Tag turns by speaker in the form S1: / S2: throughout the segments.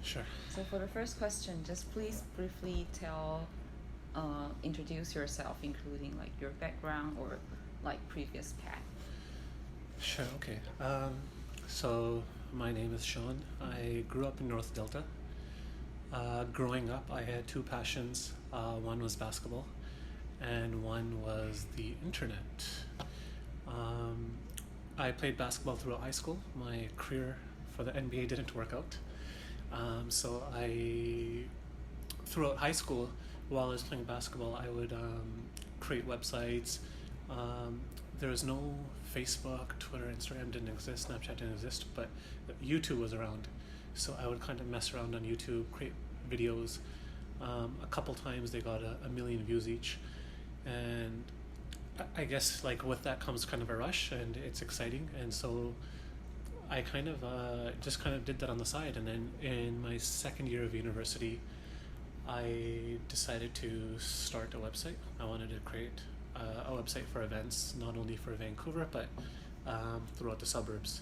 S1: Sure.
S2: So for the first question, just please briefly introduce yourself, including like your background or like previous path.
S1: Sure, okay. So my name is Sean. I grew up in North Delta. Growing up, I had two passions. One was basketball, and one was the internet. Um, I played basketball throughout high school. My career for the NBA didn't work out. So throughout high school, while I was playing basketball, I would create websites. Um, there was no Facebook, Twitter, Instagram didn't exist, Snapchat didn't exist, but YouTube was around. So I would kind of mess around on YouTube, create videos. A couple times they got a million views each, and I guess like with that comes kind of a rush, and it's exciting, and so I kind of just kind of did that on the side, and then in my second year of university, I decided to start a website. I wanted to create a website for events, not only for Vancouver, but throughout the suburbs.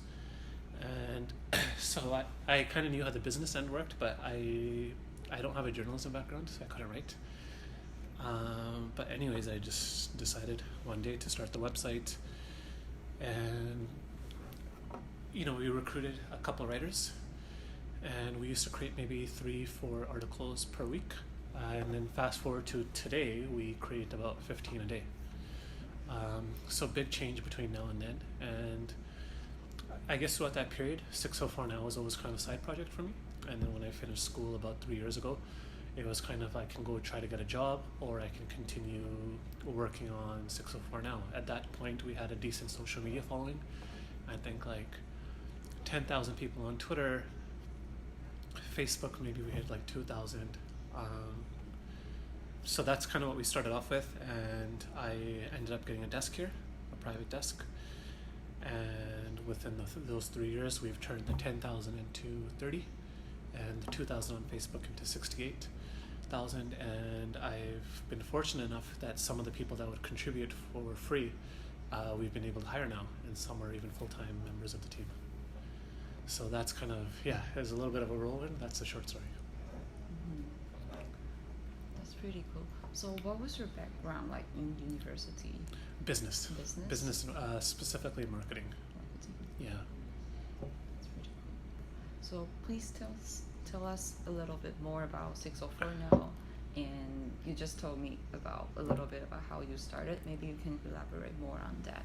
S1: And so I kind of knew how the business end worked, but I don't have a journalism background, so I couldn't write. But anyways, I just decided one day to start the website, and we recruited a couple writers, and we used to create maybe 3-4 articles per week. And then fast forward to today, we create about 15 a day. So big change between now and then. And I guess throughout that period, 604 Now was always kind of a side project for me. And then when I finished school about 3 years ago, it was kind of I can go try to get a job, or I can continue working on 604 Now. At that point, we had a decent social media following. I think like 10,000 people on Twitter. Facebook, maybe we had like 2,000. So that's kind of what we started off with, and I ended up getting a desk here, a private desk. And within those 3 years, we've turned the 10,000 into 30, and the 2,000 on Facebook into 68,000. And I've been fortunate enough that some of the people that would contribute for free, we've been able to hire now, and some are even full-time members of the team. So that's kind of, there's a little bit of a whirlwind. That's the short story.
S2: That's pretty cool. So what was your background like in university?
S1: Business, specifically marketing. Yeah.
S2: That's pretty cool. So please tell us a little bit more about 604 Now. And you just told me about a little bit about how you started. Maybe you can elaborate more on that.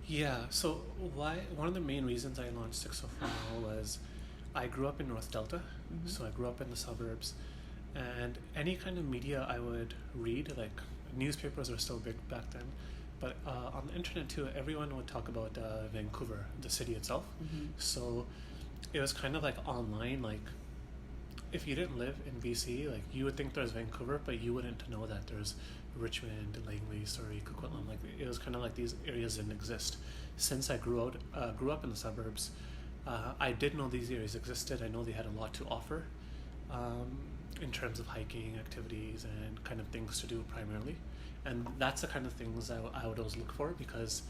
S1: Yeah, so one of the main reasons I launched 604 Now was I grew up in North Delta, so I grew up in the suburbs, and any kind of media I would read, like newspapers were still big back then, but on the internet too, everyone would talk about Vancouver, the city itself. So it was kind of like online, like if you didn't live in BC, like you would think there's Vancouver, but you wouldn't know that there's Richmond, Langley, Surrey, Coquitlam. Like it was kind of like these areas didn't exist. Since I grew up in the suburbs, I did know these areas existed. I know they had a lot to offer in terms of hiking activities and kind of things to do primarily. And that's the kind of things I would always look for, because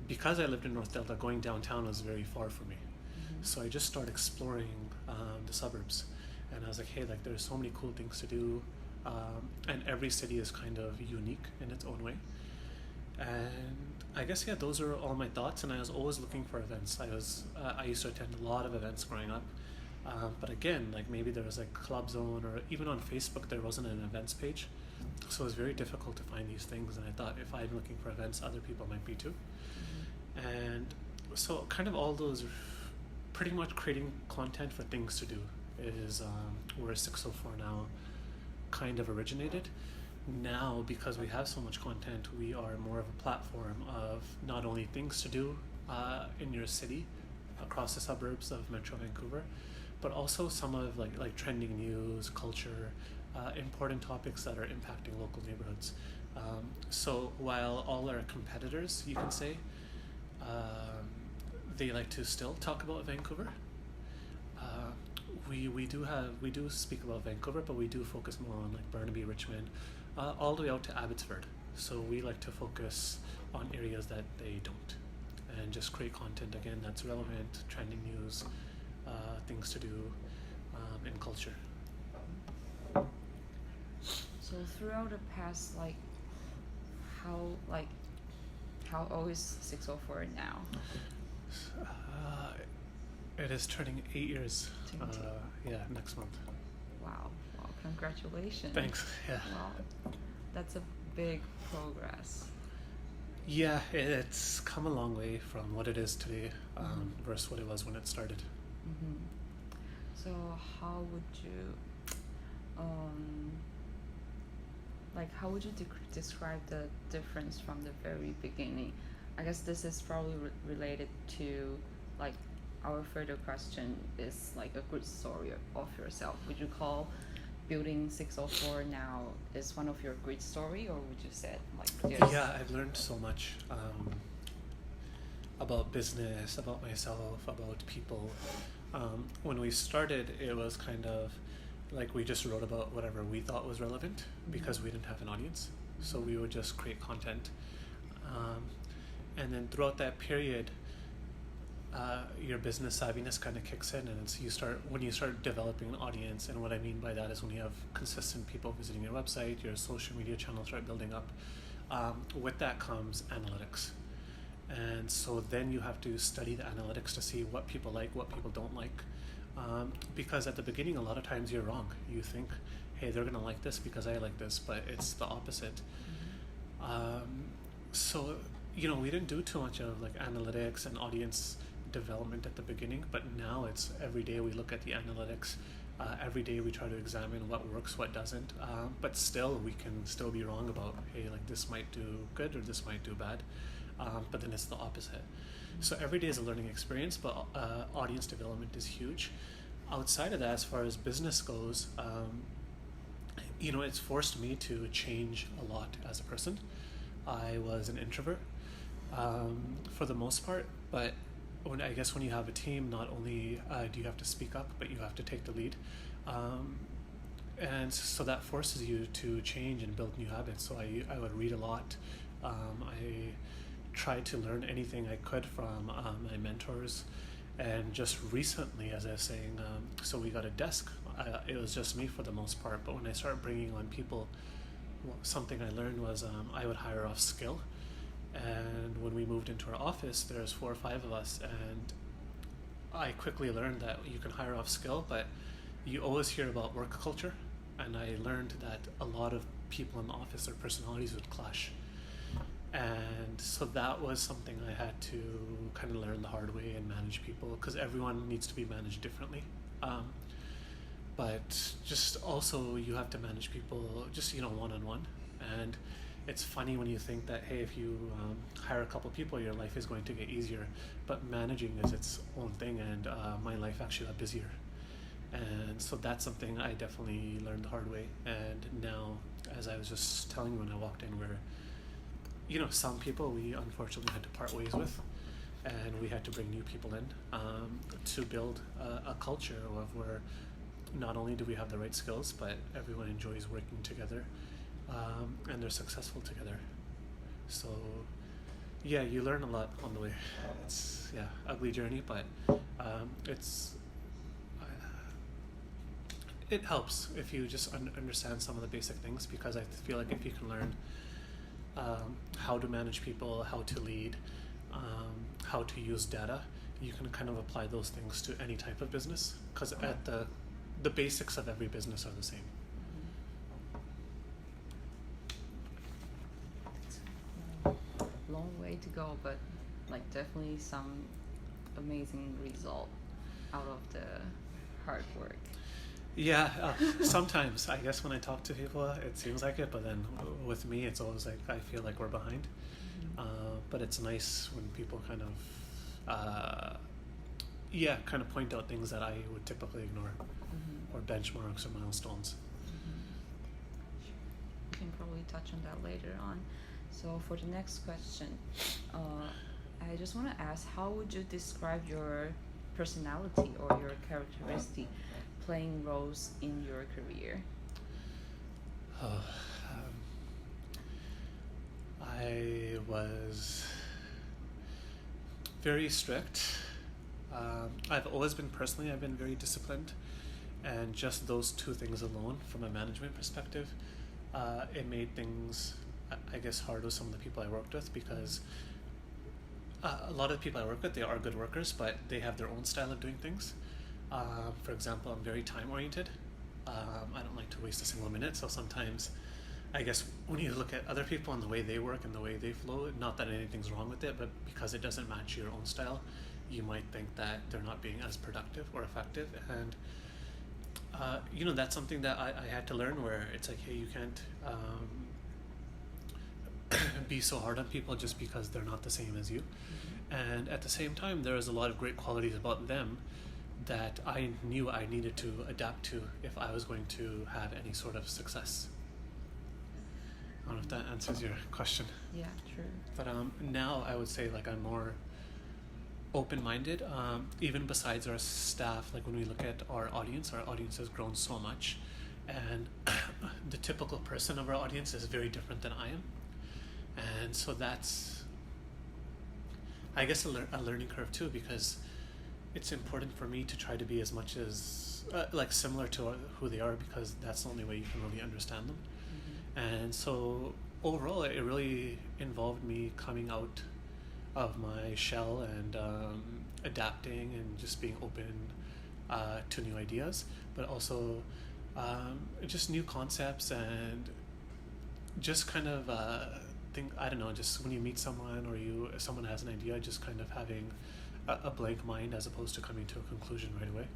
S1: I lived in North Delta, going downtown was very far from me. So I just started exploring the suburbs, and I was like, hey, like there's so many cool things to do. And every city is kind of unique in its own way. And I guess, those are all my thoughts, and I was always looking for events. I used to attend a lot of events growing up. But again, like maybe there was like Club Zone, or even on Facebook, there wasn't an events page. So it was very difficult to find these things, and I thought if I'm looking for events, other people might be too. And so kind of all those, pretty much creating content for things to do is where 604 Now kind of originated. Now, because we have so much content, we are more of a platform of not only things to do in your city, across the suburbs of Metro Vancouver, but also some of like trending news, culture, important topics that are impacting local neighborhoods. So while all our competitors, you can say, they like to still talk about Vancouver, we do speak about Vancouver, but we do focus more on like Burnaby, Richmond, all the way out to Abbotsford. So we like to focus on areas that they don't, and just create content again that's relevant, trending news, things to do, in culture.
S2: So throughout the past, how like how old is 604 now?
S1: Uh, it is turning 8 years. Next month.
S2: Wow, congratulations.
S1: Thanks. Yeah.
S2: Wow, that's a big progress.
S1: Yeah, it's come a long way from what it is today versus what it was when it started.
S2: Mm-hmm. So how would you, how would you describe the difference from the very beginning? I guess this is probably related to like our further question is like a good story of yourself. Would you call building 604 now is one of your great story, or would you say
S1: Yeah, I've learned so much about business, about myself, about people. When we started, it was kind of like we just wrote about whatever we thought was relevant because we didn't have an audience, so we would just create content, and then throughout that period your business savviness kind of kicks in, and it's when you start developing an audience. And what I mean by that is when you have consistent people visiting your website, your social media channels start building up. With that comes analytics, and so then you have to study the analytics to see what people like, what people don't like, because at the beginning a lot of times you're wrong. You think, hey, they're gonna like this because I like this, but it's the opposite. So we didn't do too much of like analytics and audience development at the beginning, but now it's every day we look at the analytics. Every day we try to examine what works, what doesn't, but still we can still be wrong about, hey, like this might do good or this might do bad, but then it's the opposite. So every day is a learning experience, but audience development is huge. Outside of that, as far as business goes, it's forced me to change a lot as a person. I was an introvert for the most part, but when you have a team, not only do you have to speak up, but you have to take the lead, and so that forces you to change and build new habits. So I would read a lot. I tried to learn anything I could from my mentors, and just recently, as I was saying, so we got a desk. It was just me for the most part, but when I started bringing on people, something I learned was I would hire off skill. And when we moved into our office, there's 4 or 5 of us, and I quickly learned that you can hire off skill, but you always hear about work culture, and I learned that a lot of people in the office, their personalities would clash. And so that was something I had to kind of learn the hard way and manage people, because everyone needs to be managed differently. But just also you have to manage people just one-on-one. And it's funny when you think that, hey, if you hire a couple people, your life is going to get easier, but managing is its own thing, and my life actually got busier. And so that's something I definitely learned the hard way. And now, as I was just telling you when I walked in, where some people we unfortunately had to part ways with, and we had to bring new people in to build a culture of where not only do we have the right skills, but everyone enjoys working together, and they're successful together. So yeah, you learn a lot on the way. It's ugly journey, but it helps if you just understand some of the basic things, because I feel like if you can learn how to manage people, how to lead, how to use data, you can kind of apply those things to any type of business, because at the basics of every business are the same.
S2: Long way to go, but definitely some amazing result out of the hard work.
S1: Yeah, sometimes I guess when I talk to people it seems like it, but then with me it's always like I feel like we're behind. But it's nice when people kind of point out things that I would typically ignore, or benchmarks or milestones.
S2: We can probably touch on that later on. So for the next question, I just want to ask, how would you describe your personality or your characteristic playing roles in your career?
S1: I was very strict. I've been very disciplined, and just those two things alone, from a management perspective, it made things, I guess, hard with some of the people I worked with, because a lot of the people I work with, they are good workers, but they have their own style of doing things. For example, I'm very time oriented. I don't like to waste a single minute, so sometimes I guess when you look at other people and the way they work and the way they flow, not that anything's wrong with it, but because it doesn't match your own style, you might think that they're not being as productive or effective. And that's something that I had to learn, where it's like, hey, you can't be so hard on people just because they're not the same as you. And at the same time, there is a lot of great qualities about them that I knew I needed to adapt to if I was going to have any sort of success. I don't know if that answers your question.
S2: Yeah, true.
S1: But now I would say, like, I'm more open-minded. Even besides our staff, like when we look at our audience has grown so much, and the typical person of our audience is very different than I am, and so that's, I guess, a learning curve too, because it's important for me to try to be as much as like similar to who they are, because that's the only way you can really understand them. And so overall, it really involved me coming out of my shell and adapting and just being open to new ideas, but also just new concepts, and just kind of I don't know, just when you meet someone or someone has an idea, just kind of having a blank mind as opposed to coming to a conclusion right away,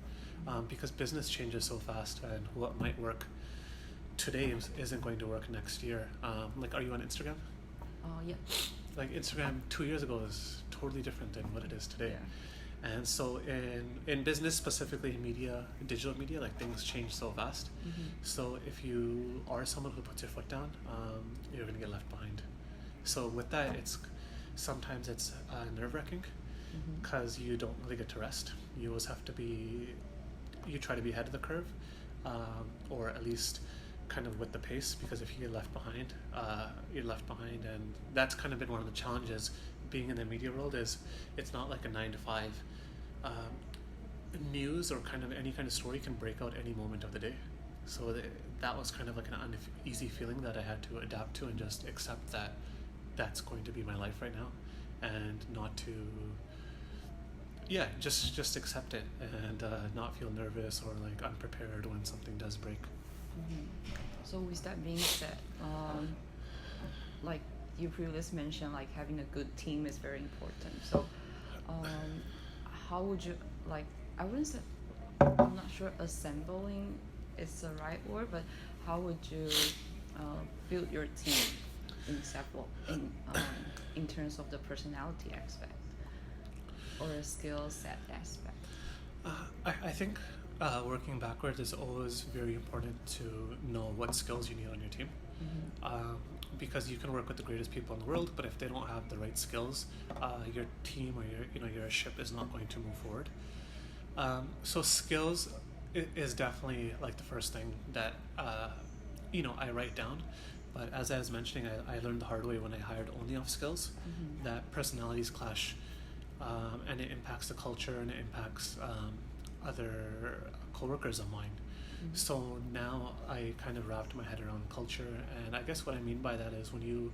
S1: because business changes so fast, and what might work today isn't going to work next year. Like, are you on Instagram?
S2: Yeah.
S1: Like, Instagram 2 years ago is totally different than what it is today.
S2: Yeah.
S1: And so in business, specifically in media, digital media, like, things change so fast. So if you are someone who puts your foot down, you're going to get left behind. So with that, sometimes it's nerve-wracking, because you don't really get to rest. You always have to you try to be ahead of the curve, or at least kind of with the pace, because if you get left behind, you're left behind. And that's kind of been one of the challenges being in the media world, is it's not like a 9 to 5. News or kind of any kind of story can break out any moment of the day. So that was kind of like an uneasy feeling that I had to adapt to, and just accept that that's going to be my life right now, and not to just accept it, and not feel nervous or like unprepared when something does break.
S2: So with that being said, like you previously mentioned, like having a good team is very important. So how would you, like, I wouldn't say, I'm not sure assembling is the right word, but how would you build your team in terms of the personality aspect or a skill set aspect?
S1: I think working backwards is always very important to know what skills you need on your team, because you can work with the greatest people in the world, but if they don't have the right skills, your team or your ship is not going to move forward. So skills is definitely like the first thing that I write down. But as I was mentioning, I learned the hard way when I hired only off skills, that personalities clash, and it impacts the culture, and it impacts other coworkers of mine. So now I kind of wrapped my head around culture, and I guess what I mean by that is when you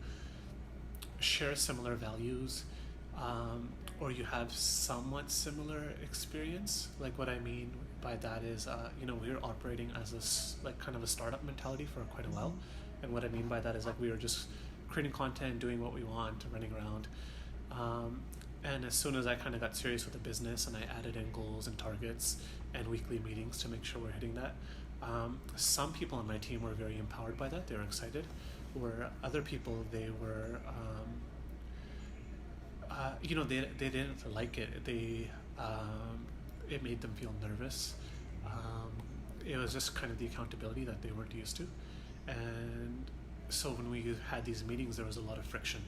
S1: share similar values, or you have somewhat similar experience. Like, what I mean by that is, we were operating as kind of a startup mentality for quite a while. And what I mean by that is, like, we were just creating content, doing what we want, running around. And as soon as I kind of got serious with the business, and I added in goals and targets and weekly meetings to make sure we're hitting that, some people on my team were very empowered by that. They were excited. Where other people, they were, they didn't like it. It made them feel nervous. It was just kind of the accountability that they weren't used to. And so when we had these meetings, there was a lot of friction.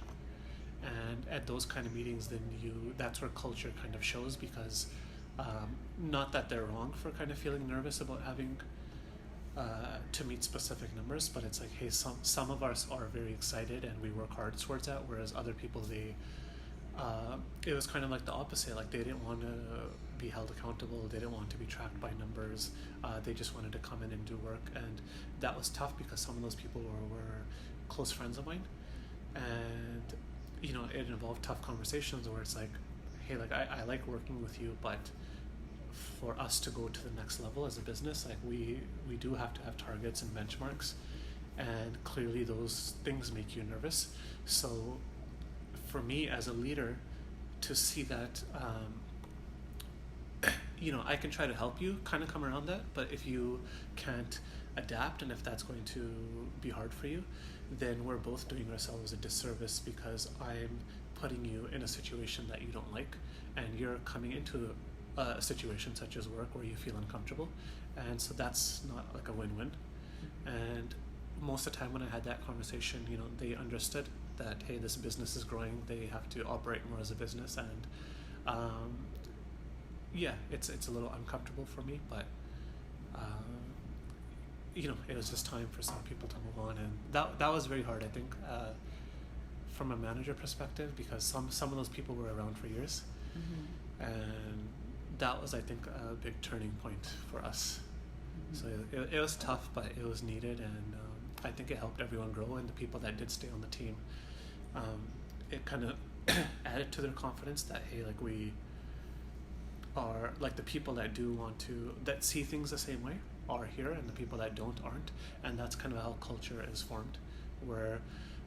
S1: And at those kind of meetings, then that's where culture kind of shows, because not that they're wrong for kind of feeling nervous about having to meet specific numbers, but it's like, hey, some of us are very excited and we work hard towards that, whereas other people, it was kind of like the opposite. Like they didn't want to be held accountable. They didn't want to be tracked by numbers. They just wanted to come in and do work, and that was tough because some of those people were close friends of mine, and you know it involved tough conversations where it's like, hey, like I like working with you, but for us to go to the next level as a business, like we do have to have targets and benchmarks, and clearly those things make you nervous. So for me as a leader to see that you know I can try to help you kind of come around that, but if you can't adapt and if that's going to be hard for you, then we're both doing ourselves a disservice because I'm putting you in a situation that you don't like, and you're coming into a situation such as work where you feel uncomfortable, and so that's not like a win-win. And most of the time when I had that conversation, you know, they understood that hey, this business is growing, they have to operate more as a business, and yeah, it's a little uncomfortable for me, but you know, it was just time for some people to move on, and that was very hard, I think, from a manager perspective, because some of those people were around for years, and that was, I think, a big turning point for us. So it was tough, but it was needed, and I think it helped everyone grow, and the people that did stay on the team, it kind of added to their confidence that hey, like we are, like the people that do want to, that see things the same way are here, and the people that don't aren't, and that's kind of how culture is formed, where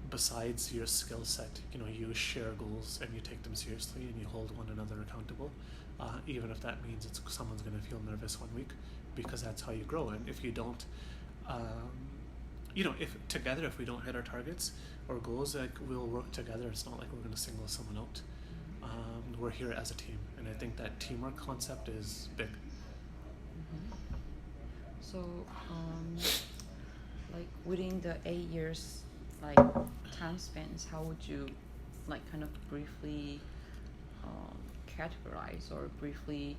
S1: besides your skill set, you know, you share goals and you take them seriously and you hold one another accountable, even if that means someone's going to feel nervous one week, because that's how you grow. And if you don't, you know, if we don't hit our targets or goals, like we'll work together. It's not like we're going to single someone out. We're here as a team, and I think that teamwork concept is big.
S2: So, like within the 8 years, like time spans, how would you, like, kind of briefly categorize or briefly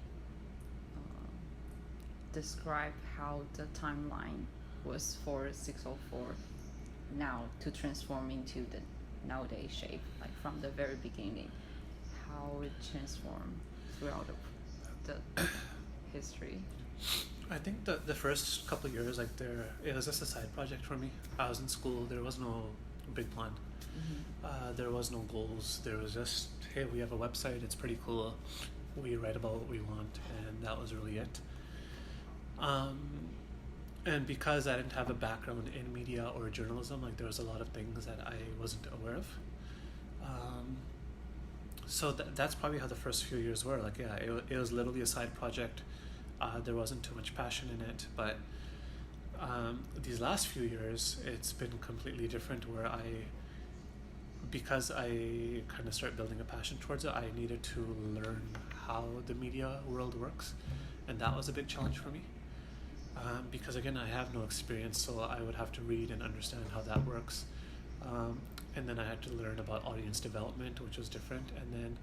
S2: describe how the timeline was for 604 now to transform into the nowadays shape, like from the very beginning, how it transformed throughout the history?
S1: I think the first couple of years, like it was just a side project for me. I was in school. There was no big plan. There was no goals. There was just, hey, we have a website. It's pretty cool. We write about what we want, and that was really it. And because I didn't have a background in media or journalism, like there was a lot of things that I wasn't aware of. So that's probably how the first few years were. Like, yeah, it was literally a side project. There wasn't too much passion in it, but these last few years, it's been completely different, where because I kind of started building a passion towards it, I needed to learn how the media world works, and that was a big challenge for me. Because again, I have no experience, so I would have to read and understand how that works. And then I had to learn about audience development, which was different. And then,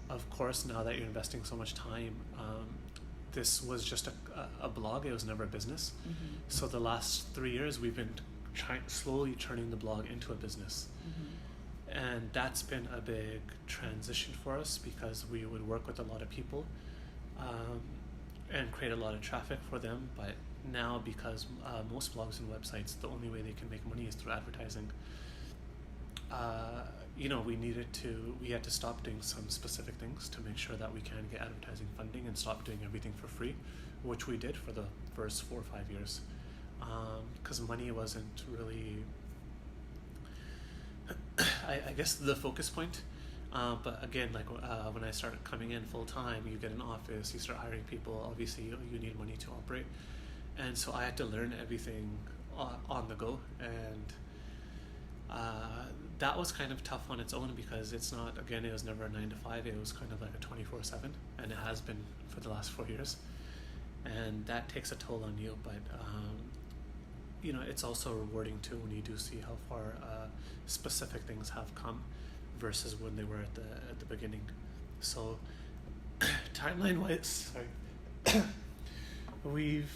S1: of course, now that you're investing so much time, this was just a blog. It was never a business. So the last 3 years, we've been slowly turning the blog into a business. And that's been a big transition for us, because we would work with a lot of people and create a lot of traffic for them. But now, because most blogs and websites, the only way they can make money is through advertising, you know, we had to stop doing some specific things to make sure that we can get advertising funding, and stop doing everything for free, which we did for the first 4 or 5 years, because money wasn't really, I guess, the focus point. But again, like when I started coming in full time, you get an office, you start hiring people, obviously you need money to operate. And so I had to learn everything on the go, and that was kind of tough on its own, because it's not, again, it was never a 9 to 5, it was kind of like a 24/7, and it has been for the last 4 years, and that takes a toll on you. But you know, it's also rewarding too when you do see how far specific things have come versus when they were at the beginning. So timeline wise, we've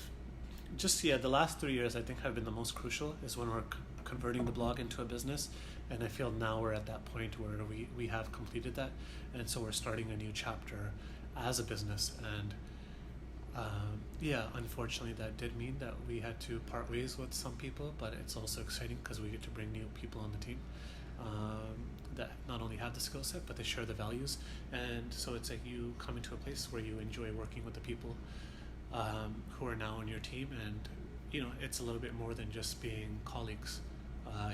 S1: just, the last 3 years I think have been the most crucial, is when we're converting the blog into a business, and I feel now we're at that point where we have completed that, and so we're starting a new chapter as a business. And yeah, unfortunately, that did mean that we had to part ways with some people, but it's also exciting because we get to bring new people on the team that not only have the skill set, but they share the values. And so it's like you come into a place where you enjoy working with the people who are now on your team, and it's a little bit more than just being colleagues.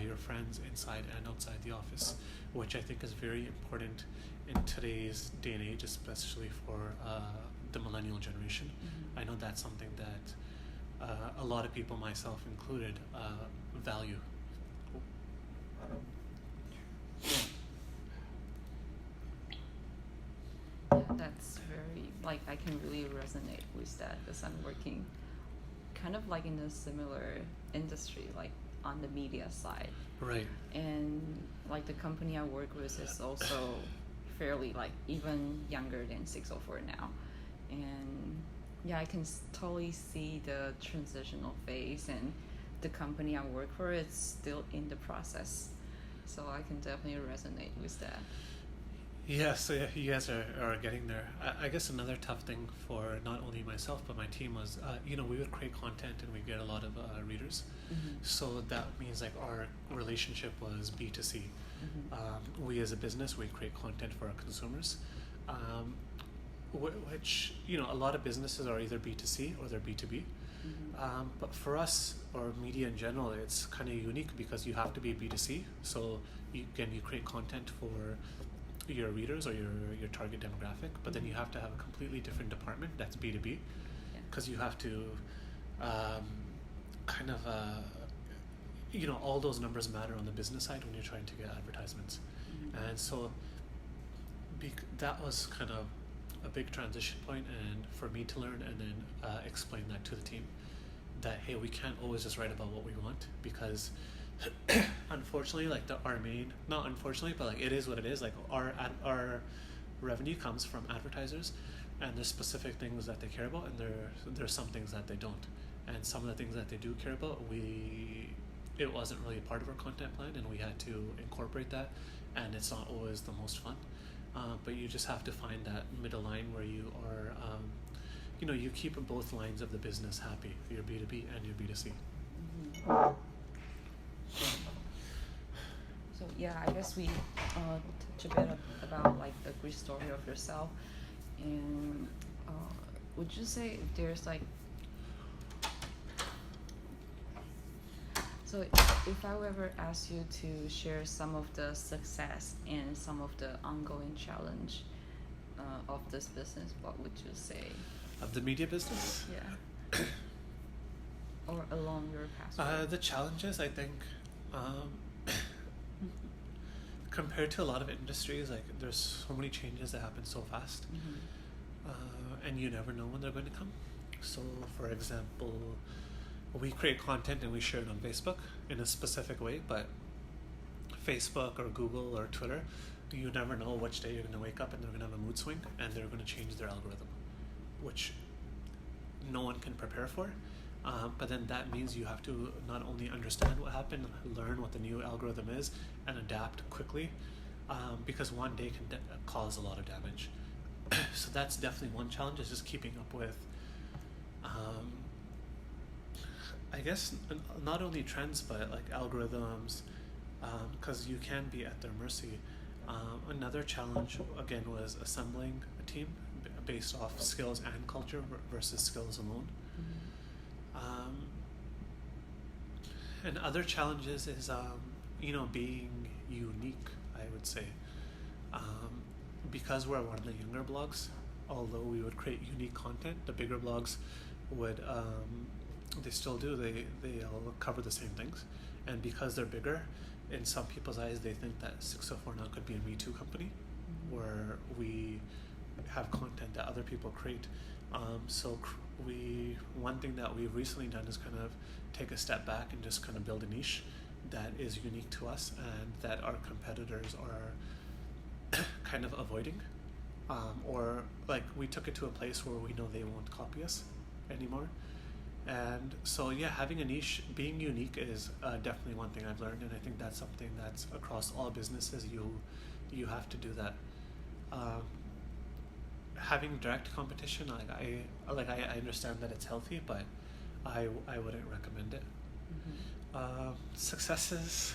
S1: Your friends inside and outside the office, which I think is very important in today's day and age, especially for the millennial generation. I know that's something that a lot of people, myself included, value.
S2: Yeah, that's very, like, I can really resonate with that because I'm working kind of like in a similar industry, like on the media side.
S1: Right.
S2: And like the company I work with is also fairly like even younger than 604 now. And yeah, I can totally see the transitional phase, and the company I work for is still in the process. So I can definitely resonate with that.
S1: Yeah, so yeah, you guys are getting there. I guess another tough thing for not only myself but my team was, we would create content and we'd get a lot of readers. So that means like our relationship was B2C. We as a business, we create content for our consumers, which, a lot of businesses are either B2C or they're B2B. But for us, or media in general, it's kind of unique because you have to be B2C. So you create content for your readers or your target demographic, but then you have to have a completely different department that's B2B, because you have to all those numbers matter on the business side when you're trying to get advertisements. And so that was kind of a big transition point, and for me to learn and then explain that to the team, that hey, we can't always just write about what we want, because unfortunately, like not unfortunately, but like it is what it is. Like our revenue comes from advertisers, and there's specific things that they care about, and there's some things that they don't. And some of the things that they do care about, it wasn't really a part of our content plan, and we had to incorporate that. And it's not always the most fun, but you just have to find that middle line where you are, you keep both lines of the business happy, your B2B and your B2C.
S2: So yeah, I guess we touch a bit about like the great story of yourself, and would you say if there's like, so if I would ever ask you to share some of the success and some of the ongoing challenge of this business, what would you say?
S1: Of the media business?
S2: Yeah. Or along your path?
S1: The challenges, I think, compared to a lot of industries, like there's so many changes that happen so fast, and you never know when they're going to come. So, for example, we create content and we share it on Facebook in a specific way, but Facebook or Google or Twitter, you never know which day you're going to wake up and they're going to have a mood swing and they're going to change their algorithm, which no one can prepare for. But then that means you have to not only understand what happened, learn what the new algorithm is, and adapt quickly, because one day can cause a lot of damage. So that's definitely one challenge, is just keeping up with, I guess, not only trends, but like algorithms, because you can be at their mercy. Another challenge, again, was assembling a team based off skills and culture versus skills alone. And other challenges is, being unique, I would say. Because we're one of the younger blogs, although we would create unique content, the bigger blogs would, they still do, they'll cover the same things. And because they're bigger, in some people's eyes, they think that 604 now could be a Me Too company, where we have content that other people create. So one thing that we've recently done is kind of take a step back and just kind of build a niche that is unique to us and that our competitors are kind of avoiding, or like we took it to a place where we know they won't copy us anymore. And so yeah, having a niche, being unique is definitely one thing I've learned, and I think that's something that's across all businesses. You have to do that. Um, Having direct competition, I understand that it's healthy, but I wouldn't recommend it. Successes.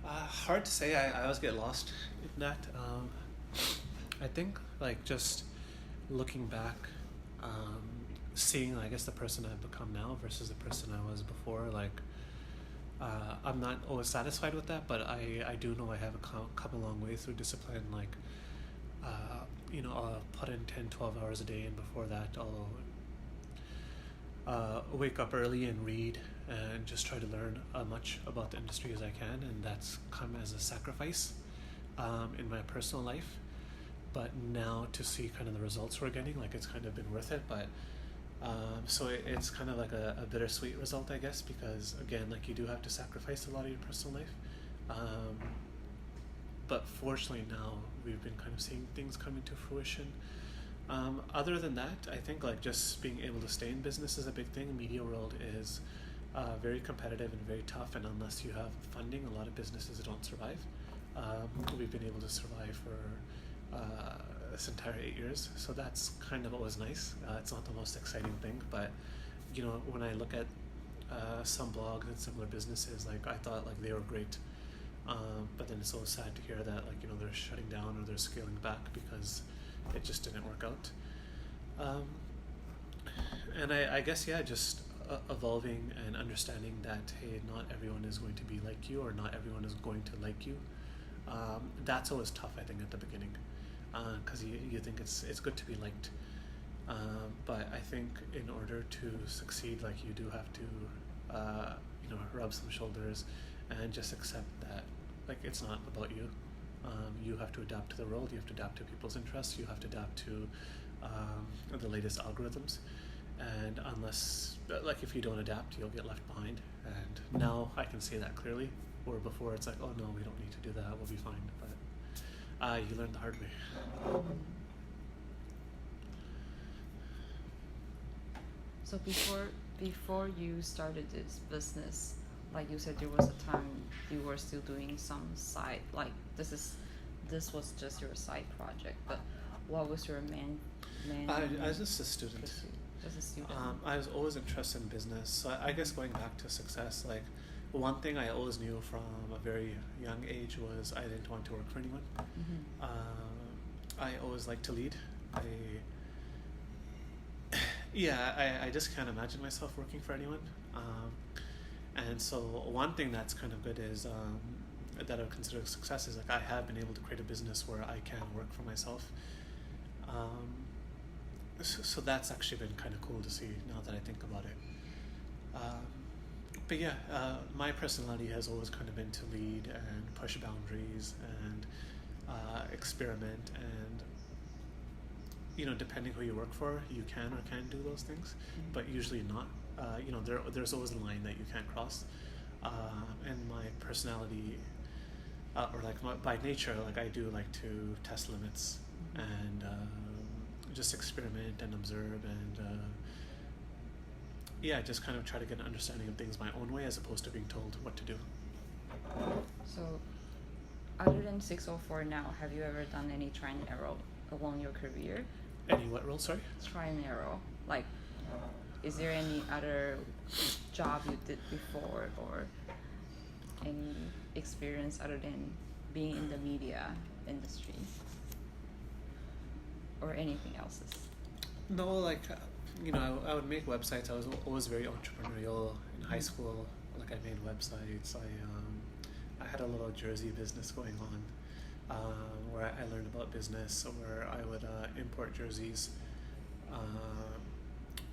S1: Hard to say. I always get lost in that. I think like just looking back, seeing I guess the person I've become now versus the person I was before. Like I'm not always satisfied with that, but I do know I have come a long way through discipline. Like I'll put in 10, 12 hours a day, and before that I'll wake up early and read and just try to learn as much about the industry as I can, and that's come as a sacrifice in my personal life. But now to see kind of the results we're getting, like it's kind of been worth it. But so it's kind of like a bittersweet result, I guess, because again, like you do have to sacrifice a lot of your personal life. But fortunately now we've been kind of seeing things come into fruition. Other than that, I think like just being able to stay in business is a big thing. Media world is very competitive and very tough, and unless you have funding, a lot of businesses don't survive. We've been able to survive for this entire 8 years, so that's kind of always nice. It's not the most exciting thing, but when I look at some blogs and similar businesses, like I thought like they were great, but then it's so sad to hear that like they're shutting down or they're scaling back because it just didn't work out. And I guess just evolving and understanding that hey, not everyone is going to be like you, or not everyone is going to like you. That's always tough, I think, at the beginning, because you think it's good to be liked, but I think in order to succeed, like you do have to rub some shoulders and just accept that like it's not about you. You have to adapt to the world, you have to adapt to people's interests, you have to adapt to the latest algorithms, and unless like if you don't adapt, you'll get left behind. And now I can say that clearly, where before it's like, oh no, we don't need to do that, we'll be fine. But you learn the hard way.
S2: So before you started this business, like you said, there was a time you were still doing some side, like this was just your side project, but what was your main
S1: I was just a student.
S2: Just a student.
S1: I was always interested in business, so I guess going back to success, like one thing I always knew from a very young age was I didn't want to work for anyone. I always liked to lead. I just can't imagine myself working for anyone. And so one thing that's kind of good is that I would consider a success is like I have been able to create a business where I can work for myself. So that's actually been kind of cool to see now that I think about it. But my personality has always kind of been to lead and push boundaries and experiment, and depending who you work for, you can or can't do those things, but usually not. There's always a line that you can't cross, and my personality, by nature, like I do like to test limits and just experiment and observe and just kind of try to get an understanding of things my own way as opposed to being told what to do.
S2: So, other than 604 now, have you ever done any try and error along your career?
S1: Any what role, sorry?
S2: Try and error. Like, is there any other job you did before, or any experience other than being in the media industry, or anything else?
S1: No, like I would make websites. I was always very entrepreneurial in high school. Like I made websites. I had a little jersey business going on, where I learned about business, where I would import jerseys,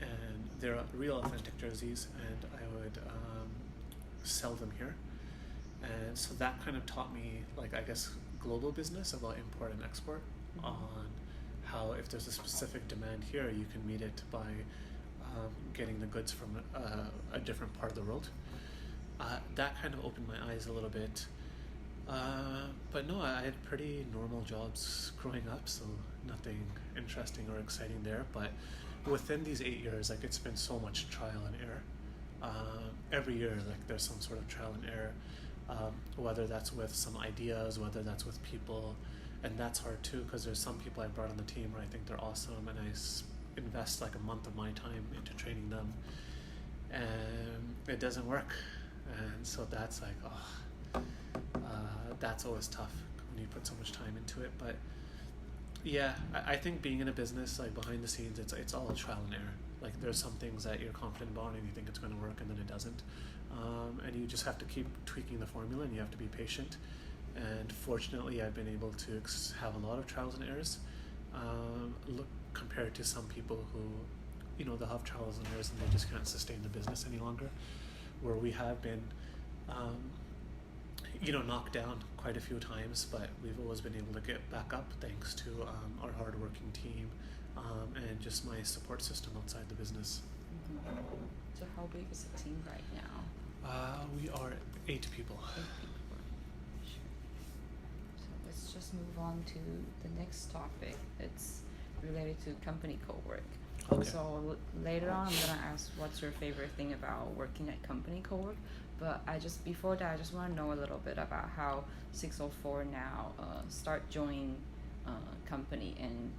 S1: and they're real authentic jerseys, and I would sell them here. And so that kind of taught me, like, I guess, global business about import and export, on how if there's a specific demand here, you can meet it by getting the goods from a different part of the world. That kind of opened my eyes a little bit. But no, I had pretty normal jobs growing up, so nothing interesting or exciting there. But within these 8 years, like it's been so much trial and error. Every year, like there's some sort of trial and error, whether that's with some ideas, whether that's with people, and that's hard too because there's some people I brought on the team where I think they're awesome, and invest like a month of my time into training them, and it doesn't work, and so that's like, that's always tough when you put so much time into it. But yeah, I think being in a business, like behind the scenes, it's all trial and error. Like there's some things that you're confident about and you think it's going to work, and then it doesn't, and you just have to keep tweaking the formula, and you have to be patient. And fortunately, I've been able to have a lot of trials and errors, look compared to some people who, you know, they'll have trials and errors and they just can't sustain the business any longer, where we have been you know, knocked down quite a few times, but we've always been able to get back up thanks to our hardworking team, and just my support system outside the business.
S2: Mm-hmm. So how big is the team right now?
S1: We are 8 people.
S2: 8 people. Sure. So let's just move on to the next topic. It's related to company co-work.
S1: Okay.
S2: So later on, I'm gonna ask what's your favorite thing about working at company co-work. But before that, I just want to know a little bit about how 604 now start joining company, and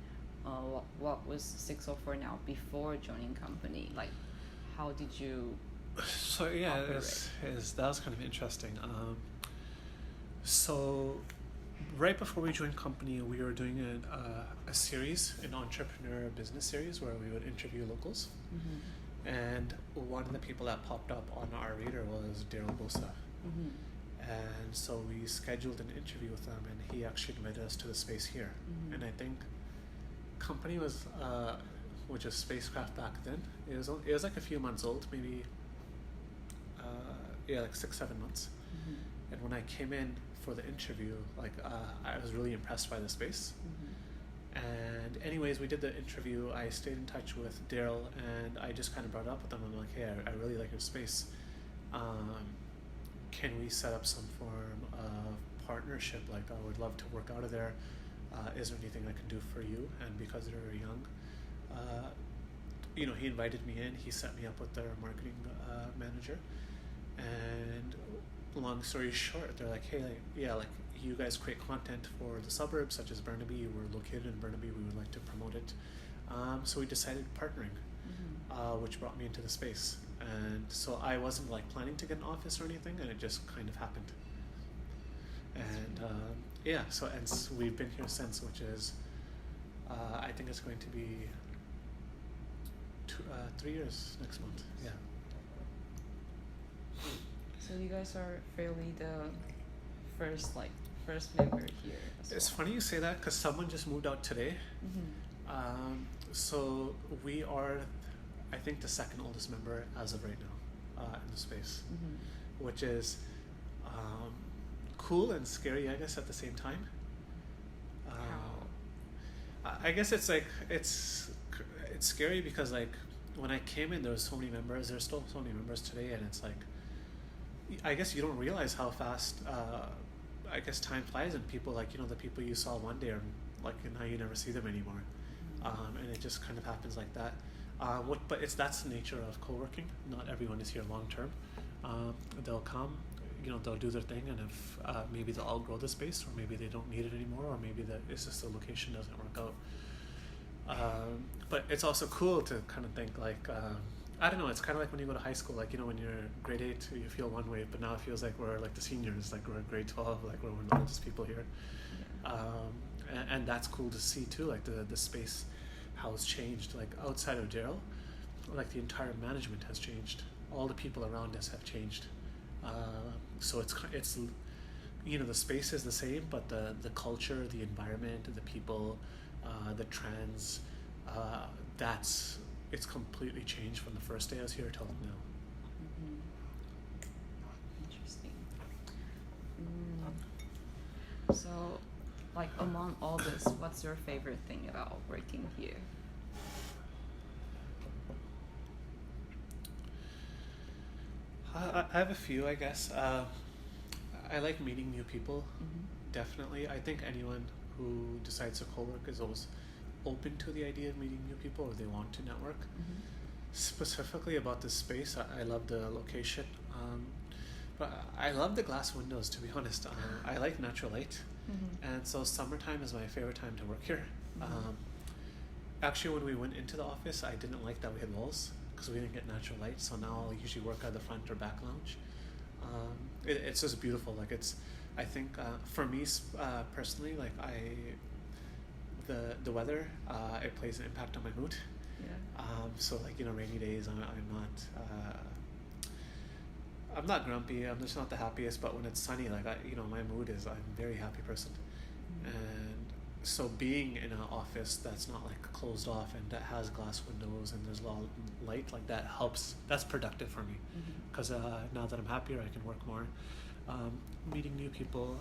S2: what was 604 now before joining company. Like, how did you?
S1: So yeah, that was kind of interesting. So right before we joined company, we were doing a series, an entrepreneur business series, where we would interview locals.
S2: Mm-hmm.
S1: And one of the people that popped up on our radar was Bassi.
S2: Mm-hmm.
S1: And so we scheduled an interview with him, and he actually invited us to the space here.
S2: Mm-hmm.
S1: And I think company was, which was spacecraft back then. It was like a few months old, maybe, like 6-7 months.
S2: Mm-hmm.
S1: And when I came in for the interview, like I was really impressed by the space.
S2: Mm-hmm.
S1: And anyways, we did the interview. I stayed in touch with Daryl, and I just kind of brought it up with him. I'm like, hey, I really like your space. Can we set up some form of partnership? Like, I would love to work out of there. Is there anything I can do for you? And because they're very young, you know, he invited me in. He set me up with their marketing manager. And long story short, they're like, hey, like you guys create content for the suburbs such as Burnaby. We're located in Burnaby. We would like to promote it. So we decided partnering,
S2: Mm-hmm.
S1: Which brought me into the space. And so I wasn't like planning to get an office or anything, and it just kind of happened. And so we've been here since, which is I think it's going to be 3 years next month. Yeah.
S2: So you guys are fairly the first member here.
S1: It's funny you say that because someone just moved out today.
S2: Mm-hmm.
S1: So we are, I think, the second oldest member as of right now in the space,
S2: Mm-hmm.
S1: which is cool and scary, I guess, at the same time. I guess it's like it's scary because like when I came in, there was so many members. There's still so many members today, and it's like I guess you don't realize how fast I guess time flies, and people like, you know, the people you saw one day are like now you never see them anymore, and it just kind of happens like that. But that's the nature of co-working. Not everyone is here long term. They'll come, you know, they'll do their thing, and if maybe they'll outgrow the space, or maybe they don't need it anymore, or maybe it's just the location doesn't work out. But it's also cool to kind of think like, I don't know, it's kind of like when you go to high school, like, you know, when you're grade 8, you feel one way, but now it feels like we're like the seniors, like we're grade 12, like we're one of the oldest people here. And that's cool to see too, like the space, how it's changed, like outside of Daryl, like the entire management has changed. All the people around us have changed. So it's you know, the space is the same, but the culture, the environment, the people, the trends, it's completely changed from the first day I was here till now.
S2: Mm-hmm. Interesting. So, like, among all this, what's your favorite thing about working here?
S1: I have a few, I guess. I like meeting new people.
S2: Mm-hmm.
S1: Definitely. I think anyone who decides to co-work is always open to the idea of meeting new people or they want to network.
S2: Mm-hmm.
S1: Specifically about this space, I love the location. But I love the glass windows, to be honest. I like natural light.
S2: Mm-hmm.
S1: And so summertime is my favorite time to work here.
S2: Mm-hmm.
S1: Actually, when we went into the office, I didn't like that we had walls because we didn't get natural light. So now I'll usually work at the front or back lounge. It's just beautiful. Like I think for me personally, like the weather, it plays an impact on my mood.
S2: Yeah.
S1: So like rainy days, I'm not grumpy. I'm just not the happiest. But when it's sunny, like my mood is, I'm a very happy person.
S2: Mm-hmm.
S1: And so being in an office that's not like closed off and that has glass windows and there's a lot of light, like that helps. That's productive for me because now that I'm happier, I can work more. Meeting new people.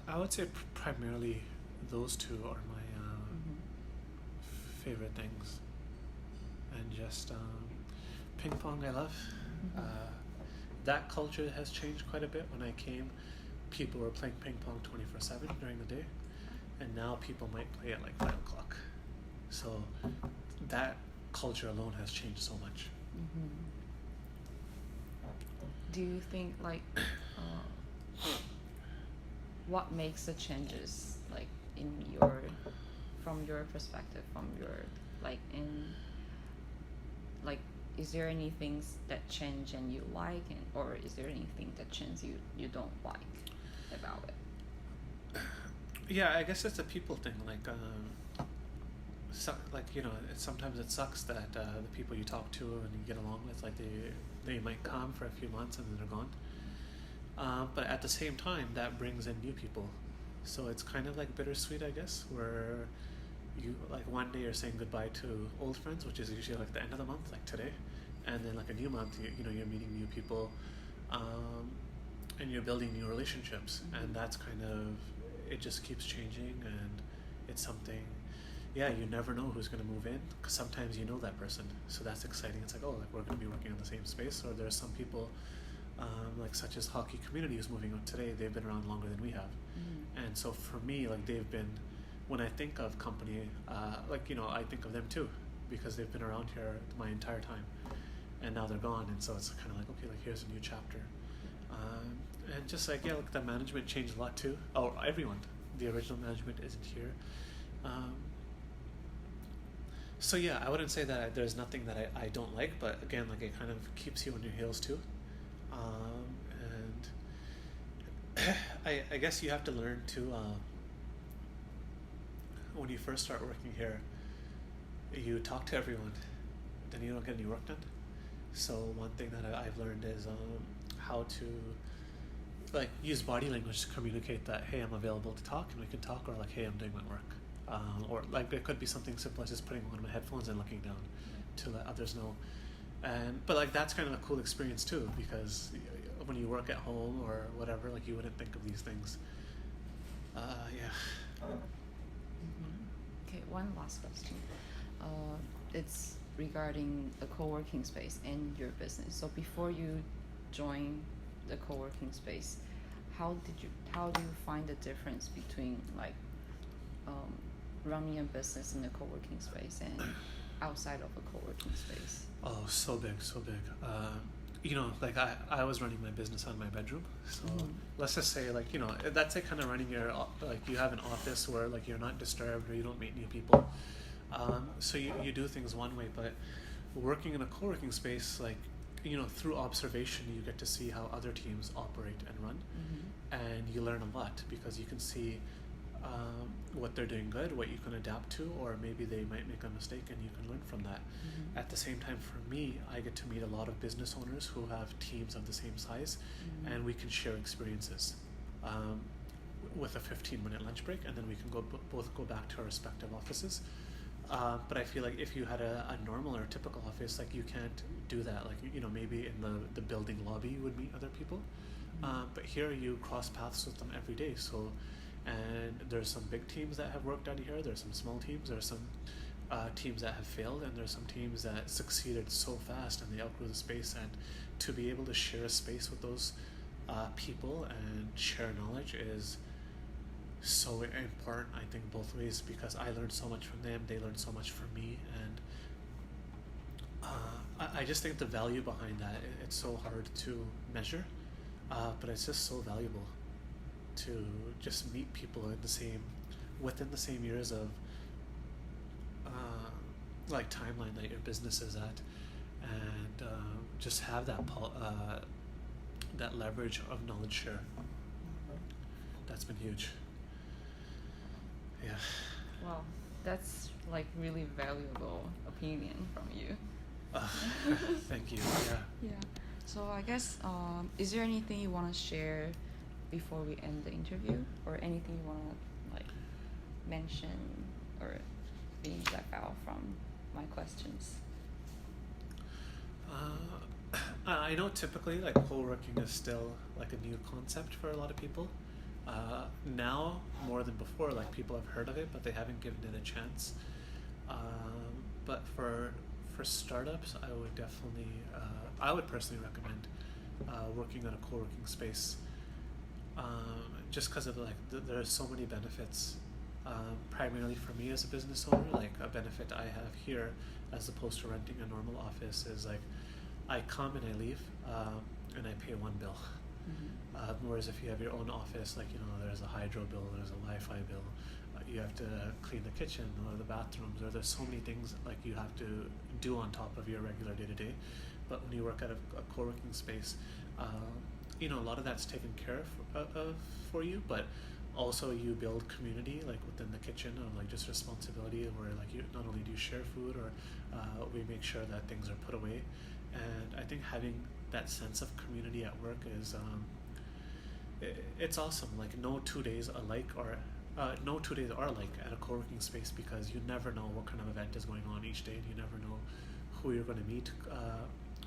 S1: I would say primarily those two are my favorite things, and just ping pong I love. That culture has changed quite a bit. When I came, people were playing ping pong 24/7 during the day, and now people might play at like 5 o'clock. So that culture alone has changed so much.
S2: Mm-hmm. Do you think like what makes the changes, like in from your perspective, from your is there any things that change and you like, or is there anything that change you don't like about it?
S1: Yeah, I guess it's a people thing. Sometimes it sucks that the people you talk to and you get along with, like they might come for a few months and then they're gone. But at the same time, that brings in new people. So it's kind of like bittersweet, I guess, where you like one day you're saying goodbye to old friends, which is usually like the end of the month, like today, and then like a new month, you're meeting new people, and you're building new relationships, and that's kind of, it just keeps changing, and it's something. Yeah, you never know who's going to move in, because sometimes you know that person, so that's exciting. It's like, oh, like we're going to be working on the same space, or there's some people, like such as hockey community who's moving on today. They've been around longer than we have, and so for me, like they've been. When I think of company, I think of them too, because they've been around here my entire time, and now they're gone, and so it's kind of like, okay, like here's a new chapter, and just like the management changed a lot too. Oh, everyone, the original management isn't here. So yeah, I wouldn't say that there's nothing that I don't like, but again, like it kind of keeps you on your heels too, and I guess you have to learn to. When you first start working here, you talk to everyone, then you don't get any work done. So one thing that I've learned is how to use body language to communicate that, hey, I'm available to talk and we can talk, or like, hey, I'm doing my work, or like it could be something simple as just putting on my headphones and looking down to let others know. But like that's kind of a cool experience too, because when you work at home or whatever, like you wouldn't think of these things.
S2: Okay, one last question. It's regarding the co-working space and your business. So before you joined the co-working space, how do you find the difference between running a business in a co-working space and outside of a co-working space?
S1: Oh, so big. I was running my business out of my bedroom. So let's just say that's like kind of running your, you have an office where like you're not disturbed or you don't meet new people. So you do things one way, but working in a co-working space, through observation, you get to see how other teams operate and run, and you learn a lot because you can see what they're doing good, what you can adapt to, or maybe they might make a mistake and you can learn from that. At the same time, for me, I get to meet a lot of business owners who have teams of the same size, and we can share experiences with a 15-minute lunch break, and then we can both go back to our respective offices. But I feel like if you had a normal or typical office, like you can't do that. Maybe in the building lobby you would meet other people, but here you cross paths with them every day. So, and there's some big teams that have worked out here. There's some small teams. There's some teams that have failed, and there's some teams that succeeded so fast and they outgrew the space. And to be able to share a space with those people and share knowledge is so important, I think, both ways, because I learned so much from them, they learned so much from me, and I just think the value behind that, it's so hard to measure, but it's just so valuable to just meet people within the same years of like timeline that your business is at, and just have that leverage of knowledge share. That's been huge. Yeah.
S2: Wow, that's like really valuable opinion from you.
S1: Thank you. Yeah.
S2: Yeah. So I guess, is there anything you want to share before we end the interview, or anything you want to like mention or being left out from my questions?
S1: I know typically like co-working is still like a new concept for a lot of people. Now more than before, like people have heard of it, but they haven't given it a chance. But for startups, I would personally recommend working at a co-working space, just because of like there are so many benefits. Primarily for me as a business owner, like a benefit I have here as opposed to renting a normal office is like I come and I leave, and I pay one bill. Whereas if you have your own office, like, you know, there's a hydro bill, there's a Wi-Fi bill, you have to clean the kitchen or the bathrooms, or there's so many things like you have to do on top of your regular day-to-day. But when you work at a co-working space, you know, a lot of that's taken care of for you, but also you build community like within the kitchen, of like just responsibility, where like you not only do you share food, or we make sure that things are put away. And I think having that sense of community at work is it's awesome. Like no 2 days alike, or no 2 days are alike at a co-working space, because you never know what kind of event is going on each day, and you never know who you're going to meet,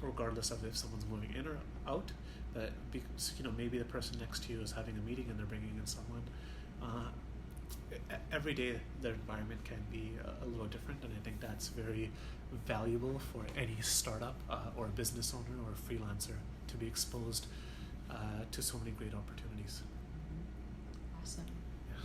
S1: regardless of if someone's moving in or out. But because, you know, maybe the person next to you is having a meeting and they're bringing in someone. Every day their environment can be a little different, and I think that's very valuable for any startup or business owner or freelancer to be exposed to so many great opportunities.
S2: Awesome.
S1: Yeah.